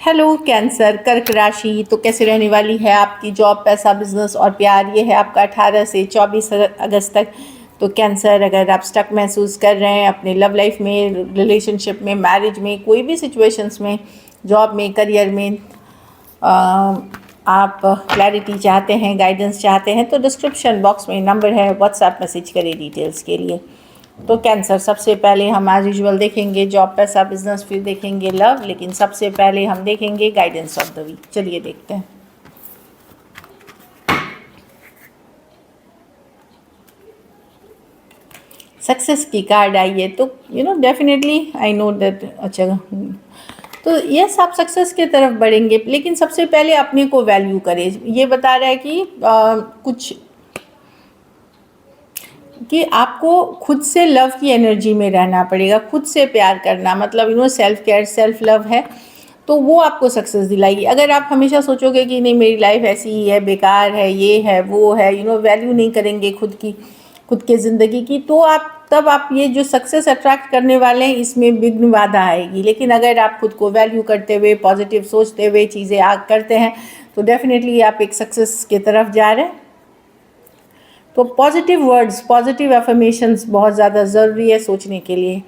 Hello cancer, कर्क राशि तो कैसे रहने वाली है आपकी जॉब, पैसा, बिजनेस और प्यार। ये है आपका 18 से 24 अगस्त तक। तो कैंसर, अगर आप स्टक महसूस कर रहे हैं अपने लव लाइफ में, रिलेशनशिप में, मैरिज में, कोई भी सिचुएशंस में, जॉब में, करियर में, आप क्लैरिटी चाहते हैं, गाइडेंस चाहते हैं, तो डिस्क्रिप्शन बॉक्स में नंबर है, व्हाट्सएप मैसेज करें डिटेल्स के लिए। तो कैंसर, सबसे पहले हम एज यूजुअल देखेंगे जॉब, पैसा, बिजनेस, फिर देखेंगे लव, लेकिन सबसे पहले हम देखेंगे गाइडेंस ऑफ द वीक। चलिए देखते हैं। सक्सेस की कार्ड आई है, तो डेफिनेटली आई नो दैट। अच्छा, तो यस, आप सक्सेस की तरफ बढ़ेंगे, लेकिन सबसे पहले अपने को वैल्यू करें। ये बता रहा है कि आपको खुद से लव की एनर्जी में रहना पड़ेगा, खुद से प्यार करना, मतलब सेल्फ केयर, सेल्फ लव है, तो वो आपको सक्सेस दिलाएगी। अगर आप हमेशा सोचोगे कि नहीं मेरी लाइफ ऐसी ही है, बेकार है, ये है, वो है, वैल्यू नहीं करेंगे खुद की, खुद के ज़िंदगी की, तो आप ये जो सक्सेस अट्रैक्ट करने वाले हैं इसमें विघ्न बाधा आएगी। लेकिन अगर आप खुद को वैल्यू करते हुए, पॉजिटिव सोचते हुए चीज़ें करते हैं, तो डेफिनेटली आप एक सक्सेस की तरफ जा रहे हैं। तो पॉजिटिव वर्ड्स, पॉजिटिव एफर्मेशंस बहुत ज़्यादा ज़रूरी है सोचने के लिए।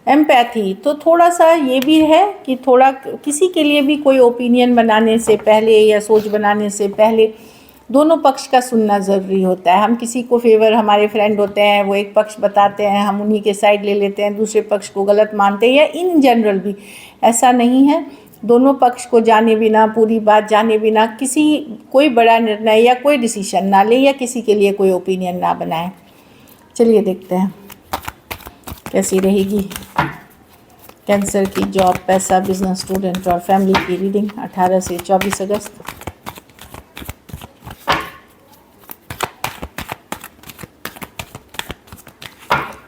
एम्पैथी, तो थोड़ा सा ये भी है कि थोड़ा किसी के लिए भी कोई ओपिनियन बनाने से पहले या सोच बनाने से पहले दोनों पक्ष का सुनना ज़रूरी होता है। हम किसी को फेवर, हमारे फ्रेंड होते हैं, वो एक पक्ष बताते हैं, हम उन्हीं के साइड ले लेते हैं, दूसरे पक्ष को गलत मानते हैं, या इन जनरल भी ऐसा नहीं है। दोनों पक्ष को जाने बिना, पूरी बात जाने बिना कोई बड़ा निर्णय या कोई डिसीजन ना ले, या किसी के लिए कोई ओपिनियन ना बनाए। चलिए देखते हैं कैसी रहेगी कैंसर की जॉब, पैसा, बिजनेस, स्टूडेंट और फैमिली की रीडिंग 18 से 24 अगस्त।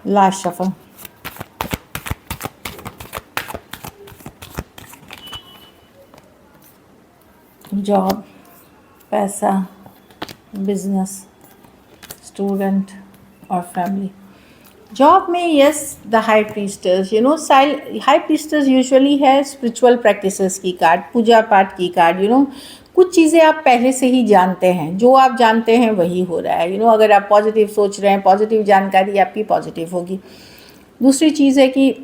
Last shuffle. जॉब, पैसा, बिजनेस, स्टूडेंट और फैमिली। जॉब में yes, the high priestess, high priestess usually है स्पिरिचुअल प्रैक्टिसेस की कार्ड, पूजा पाठ की कार्ड। कुछ चीज़ें आप पहले से ही जानते हैं, जो आप जानते हैं वही हो रहा है। अगर आप पॉजिटिव सोच रहे हैं, पॉजिटिव जानकारी आपकी पॉजिटिव होगी। दूसरी चीज़ है कि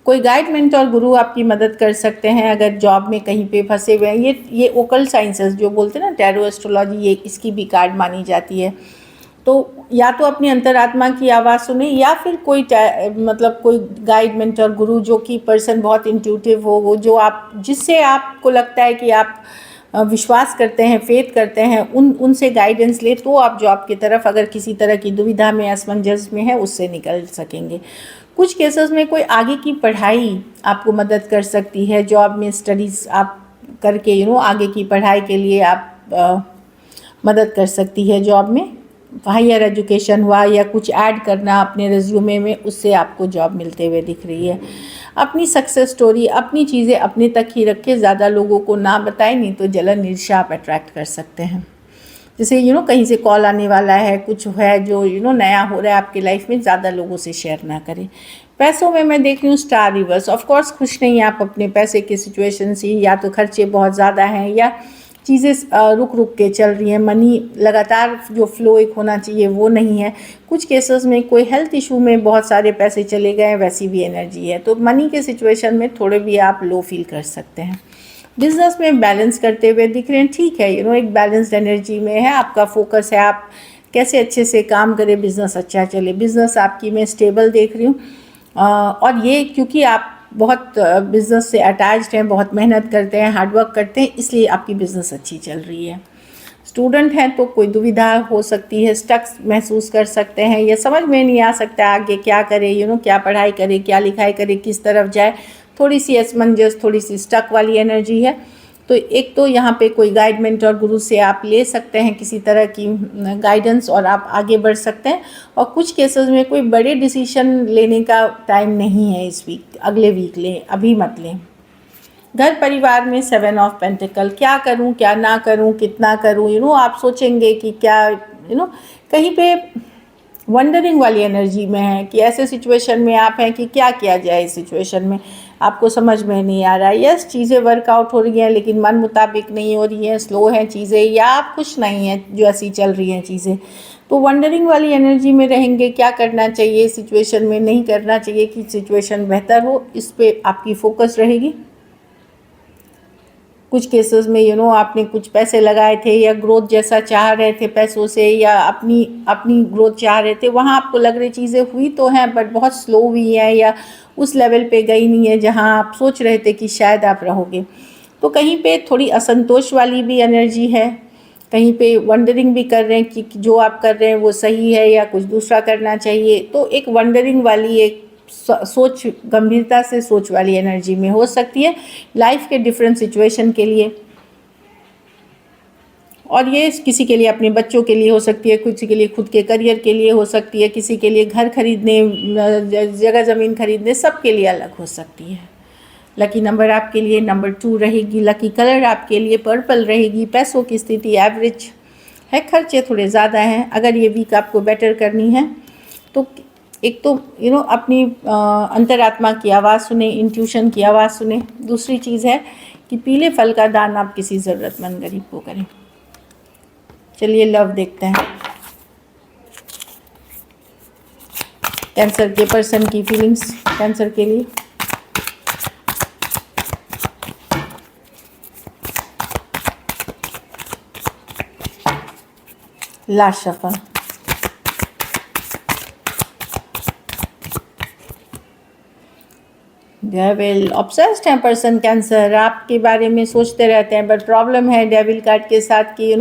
कोई गाइड, मेंटर, गुरु आपकी मदद कर सकते हैं अगर जॉब में कहीं पे फंसे हुए हैं। ये ओकल्ट साइंसेस जो बोलते हैं ना, टैरो एस्ट्रोलॉजी, ये इसकी भी कार्ड मानी जाती है। तो या तो अपनी अंतरात्मा की आवाज़ सुने, या फिर कोई गाइड, मेंटर, गुरु, जो कि पर्सन बहुत इंट्यूटिव हो, वो जिससे आपको लगता है कि आप विश्वास करते हैं, फेथ करते हैं, उनसे गाइडेंस ले, तो आप जॉब की तरफ, अगर किसी तरह की दुविधा में, असमंजस में है, उससे निकल सकेंगे। कुछ केसेस में कोई आगे की पढ़ाई आपको मदद कर सकती है। जॉब में स्टडीज़ आप करके आगे की पढ़ाई के लिए आप मदद कर सकती है। जॉब में हायर एजुकेशन हुआ, या कुछ ऐड करना अपने रिज्यूमे में, उससे आपको जॉब मिलते हुए दिख रही है। अपनी सक्सेस स्टोरी, अपनी चीज़ें अपने तक ही रखें, ज़्यादा लोगों को ना बताएं, नहीं तो जलन, ईर्ष्या आप अट्रैक्ट कर सकते हैं। जैसे कहीं से कॉल आने वाला है, कुछ है जो नया हो रहा है आपकी लाइफ में, ज़्यादा लोगों से शेयर ना करें। पैसों में मैं देख रही हूँ स्टार रिवर्स। ऑफ कोर्स खुश नहीं हैं आप अपने पैसे की सिचुएशन से, या तो खर्चे बहुत ज़्यादा हैं, या चीज़ें रुक रुक के चल रही हैं, मनी लगातार जो फ्लो एक होना चाहिए वो नहीं है। कुछ केसेस में कोई हेल्थ इशू में बहुत सारे पैसे चले गए, वैसी भी एनर्जी है। तो मनी के सिचुएशन में थोड़े भी आप लो फील कर सकते हैं। बिजनेस में बैलेंस करते हुए दिख रहे हैं, ठीक है, एक बैलेंस्ड एनर्जी में है, आपका फोकस है, आप कैसे अच्छे से काम करें, बिजनेस अच्छा चले। बिजनेस आपकी मैं स्टेबल देख रही हूँ, और ये क्योंकि आप बहुत बिज़नेस से अटैच्ड हैं, बहुत मेहनत करते हैं, हार्डवर्क करते हैं, इसलिए आपकी बिज़नेस अच्छी चल रही है। स्टूडेंट हैं तो कोई दुविधा हो सकती है, स्टक महसूस कर सकते हैं, या समझ में नहीं आ सकता आगे क्या करें, क्या पढ़ाई करें, क्या लिखाई करें, किस तरफ जाए, थोड़ी सी असमंजस, थोड़ी सी स्टक वाली एनर्जी है। तो एक तो यहाँ पे कोई गाइड, मेंटर, गुरु से आप ले सकते हैं किसी तरह की गाइडेंस, और आप आगे बढ़ सकते हैं। और कुछ केसेस में कोई बड़े डिसीजन लेने का टाइम नहीं है इस वीक, अगले वीक लें, अभी मत लें। घर परिवार में 7 ऑफ पेंटिकल, क्या करूं, क्या ना करूं, कितना करूं, आप सोचेंगे कि क्या, कहीं पे वंडरिंग वाली एनर्जी में है, कि ऐसे सिचुएशन में आप हैं कि क्या किया जाए इस सिचुएशन में। आपको समझ में नहीं आ रहा है। यस, चीज़ें वर्कआउट हो रही हैं लेकिन मन मुताबिक नहीं हो रही हैं, स्लो हैं चीज़ें, या आप खुश नहीं हैं जो ऐसी चल रही हैं चीज़ें। तो वंडरिंग वाली एनर्जी में रहेंगे, क्या करना चाहिए सिचुएशन में, नहीं करना चाहिए कि सिचुएशन बेहतर हो, इस पर आपकी फोकस रहेगी। कुछ केसेस में आपने कुछ पैसे लगाए थे या ग्रोथ जैसा चाह रहे थे पैसों से, या अपनी अपनी ग्रोथ चाह रहे थे, वहाँ आपको लग रही चीज़ें हुई तो हैं बट बहुत स्लो हुई हैं, या उस लेवल पे गई नहीं है जहाँ आप सोच रहे थे कि शायद आप रहोगे। तो कहीं पे थोड़ी असंतोष वाली भी एनर्जी है, कहीं पे वंडरिंग भी कर रहे हैं कि जो आप कर रहे हैं वो सही है या कुछ दूसरा करना चाहिए। तो एक वंडरिंग वाली, एक सोच, गंभीरता से सोच वाली एनर्जी में हो सकती है लाइफ के डिफरेंट सिचुएशन के लिए। और ये किसी के लिए अपने बच्चों के लिए हो सकती है, किसी के लिए खुद के करियर के लिए हो सकती है, किसी के लिए घर खरीदने, जगह ज़मीन खरीदने, सब के लिए अलग हो सकती है। लकी नंबर आपके लिए नंबर 2 रहेगी। लकी कलर आपके लिए पर्पल रहेगी। पैसों की स्थिति एवरेज है, खर्चे थोड़े ज़्यादा हैं। अगर ये वीक आपको बेटर करनी है तो एक तो अपनी अंतरात्मा की आवाज़ सुने, इंट्यूशन की आवाज़ सुने। दूसरी चीज़ है कि पीले फल का दान आप किसी ज़रूरतमंद गरीब को करें। चलिए लव देखते हैं। कैंसर के पर्सन की फीलिंग्स कैंसर के लिए। Last shuffle. डेविल ऑब्सेस्ड है पर्सन कैंसर, आपके बारे में सोचते रहते हैं बट प्रॉब्लम है डेविल कार्ड के साथ कि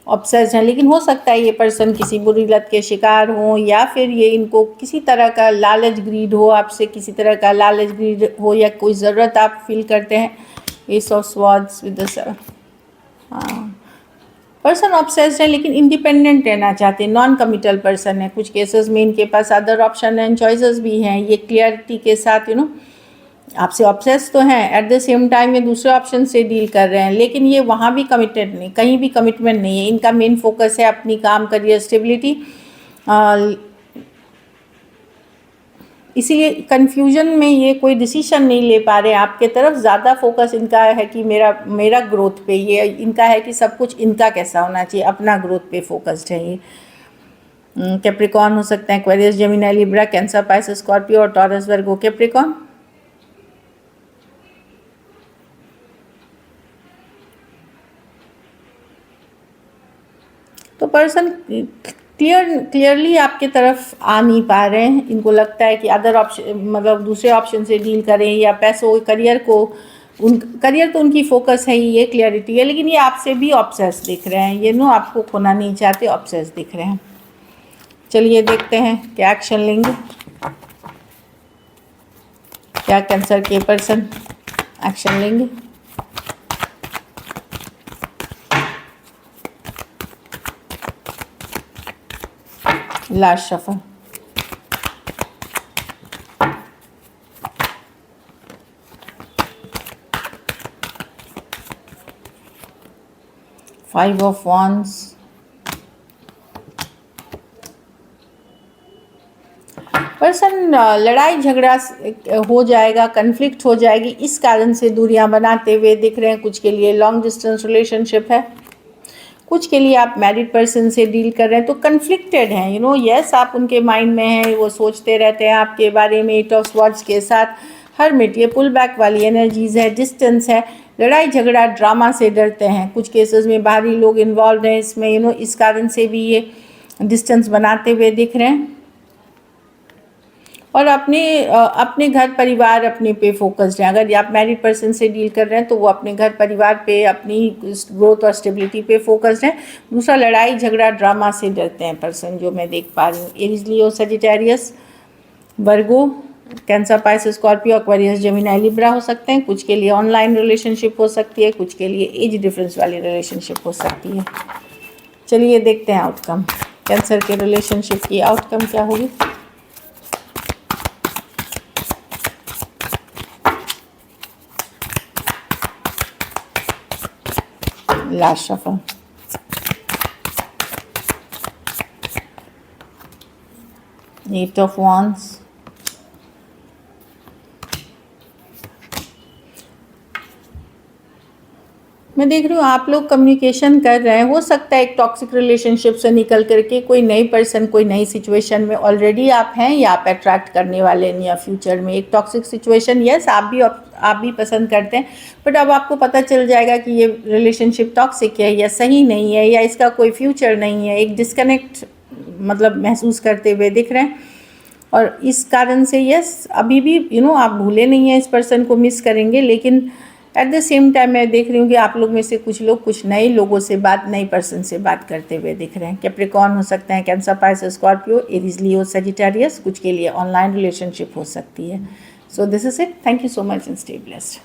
ऑब्सेस्ड हैं। लेकिन हो सकता है ये पर्सन किसी बुरी लत के शिकार हो, या फिर ये इनको किसी तरह का लालच ग्रीड हो, आपसे किसी तरह का लालच ग्रीड हो, या कोई ज़रूरत आप फील करते हैं। S of swords with the 7। हाँ, पर्सन ऑब्सेस्ड है लेकिन इंडिपेंडेंट रहना चाहते हैं, नॉन कमिटल पर्सन है। कुछ केसेस में इनके पास अदर ऑप्शन एंड चॉइसेस भी हैं। ये क्लियरिटी के साथ आपसे ऑब्सेस तो हैं, एट द सेम टाइम ये दूसरे ऑप्शन से डील कर रहे हैं, लेकिन ये वहाँ भी कमिटेड नहीं, कहीं भी कमिटमेंट नहीं है। इनका मेन फोकस है अपनी काम, करियर, स्टेबिलिटी। इसीलिए कन्फ्यूजन में ये कोई डिसीजन नहीं ले पा रहे हैं। आपके तरफ ज़्यादा फोकस इनका है कि मेरा ग्रोथ पे, ये इनका है कि सब कुछ इनका कैसा होना चाहिए, अपना ग्रोथ पे फोकस्ड है ये। कैप्रिकॉर्न हो सकते हैं, Aquarius, Gemini, Libra, cancer, Pisces, Scorpio और टॉरस, वर्गो। कैप्रिकॉर्न तो पर्सन क्लियरली आपके तरफ आ नहीं पा रहे हैं। इनको लगता है कि अदर ऑप्शन, मतलब दूसरे ऑप्शन से डील करें, या पैसों, करियर को, करियर तो उनकी फोकस है ही, ये क्लियरिटी है। लेकिन ये आपसे भी ऑब्सेस दिख रहे हैं, ये आपको खोना नहीं चाहते, ऑब्सेस दिख रहे हैं। चलिए देखते हैं क्या एक्शन लेंगे, क्या कैंसर के पर्सन एक्शन लेंगे। Last shuffle. Five of wands, person लड़ाई झगड़ा हो जाएगा, कन्फ्लिक्ट हो जाएगी, इस कारण से दूरियां बनाते हुए दिख रहे हैं। कुछ के लिए लॉन्ग डिस्टेंस रिलेशनशिप है, कुछ के लिए आप मैरिड पर्सन से डील कर रहे हैं तो कन्फ्लिक्टेड हैं। यस, आप उनके माइंड में हैं, वो सोचते रहते हैं आपके बारे में। 8 ऑफ स्वॉर्ड्स के साथ हर्मिट, ये पुल बैक वाली एनर्जीज है, डिस्टेंस है, लड़ाई झगड़ा, ड्रामा से डरते हैं। कुछ केसेस में बाहरी लोग इन्वॉल्व हैं इसमें, इस कारण से भी ये डिस्टेंस बनाते हुए दिख रहे हैं। और अपने घर परिवार अपने पे फोकस्ड हैं। अगर आप मैरिड पर्सन से डील कर रहे हैं तो वो अपने घर परिवार पे, अपनी ग्रोथ और स्टेबिलिटी पे फोकस्ड हैं। दूसरा, लड़ाई झगड़ा, ड्रामा से डरते हैं पर्सन, जो मैं देख पा रही हूँ। Aries, Leo, Sagittarius, Virgo, Cancer, Pisces, Scorpio, Aquarius, Gemini, Libra हो सकते हैं। कुछ के लिए ऑनलाइन रिलेशनशिप हो सकती है, कुछ के लिए एज डिफरेंस वाली रिलेशनशिप हो सकती है। चलिए देखते हैं आउटकम, कैंसर के रिलेशनशिप की आउटकम क्या होगी। Last shuffle. Eight of wands, मैं देख रही हूँ आप लोग कम्युनिकेशन कर रहे हैं, हो सकता है एक टॉक्सिक रिलेशनशिप से निकल करके कोई नई पर्सन, कोई नई सिचुएशन में ऑलरेडी आप हैं या आप अट्रैक्ट करने वाले हैं या फ्यूचर में एक टॉक्सिक सिचुएशन। यस, आप भी पसंद करते हैं, बट अब आपको पता चल जाएगा कि ये रिलेशनशिप टॉक्सिक है या सही नहीं है या इसका कोई फ्यूचर नहीं है। एक डिस्कनेक्ट मतलब महसूस करते हुए दिख रहे हैं, और इस कारण से यस अभी भी आप भूले नहीं हैं, इस पर्सन को मिस करेंगे, लेकिन एट द सेम टाइम मैं देख रही हूँ कि आप लोग में से कुछ लोग कुछ नए लोगों से नई पर्सन से बात करते हुए दिख रहे हैं। कैप्रिकॉर्न हो सकते हैं, cancer, Pisces, Scorpio, Aries, Leo, Sagittarius. कुछ के लिए ऑनलाइन रिलेशनशिप हो सकती है। So this is it. Thank you so much and stay blessed.